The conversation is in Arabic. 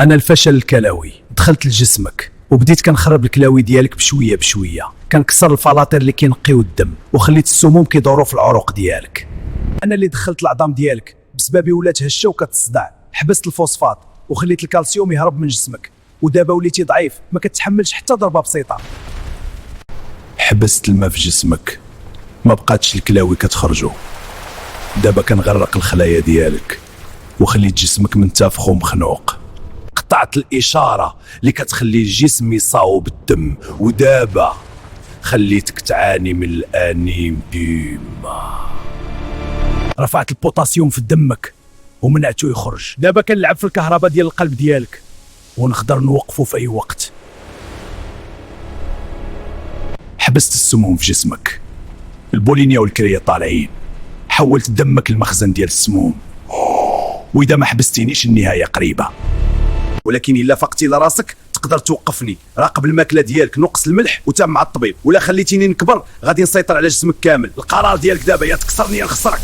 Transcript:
انا الفشل الكلوي دخلت لجسمك وبديت كنخرب الكلاوي ديالك بشويه بشويه، كنكسر الفلاطير اللي كينقيو الدم وخليت السموم كيدوروا في العروق ديالك. انا اللي دخلت العظام ديالك بسببي ولات هشه وكتصدع، حبست الفوسفات وخليت الكالسيوم يهرب من جسمك، ودابا وليتي ضعيف ما كتحملش حتى ضربه بسيطه. حبست الماء في جسمك، ما بقاتش الكلاوي كتخرجوا، دابا كنغرق الخلايا ديالك وخليت جسمك منتفخ ومخنوق. قطعت الإشارة اللي كتخلي الجسم يصاوب الدم، ودابا خليتك تعاني من الأنيميا. رفعت البوتاسيوم في دمك ومنعته يخرج، دابا كنلعب في الكهرباء ديال القلب ديالك ونقدر نوقفه في أي وقت. حبست السموم في جسمك، البولينيا والكرية طالعين، حولت دمك المخزن ديال السموم، وإذا ما حبستينيش النهاية قريبة. ولكن إلا فقتي لراسك تقدر توقفني، راقب الماكلة ديالك، نقص الملح وتام مع الطبيب، ولا خليتيني نكبر غادي نسيطر على جسمك كامل. القرار ديالك دابا، يا تكسرني يا نخسرك.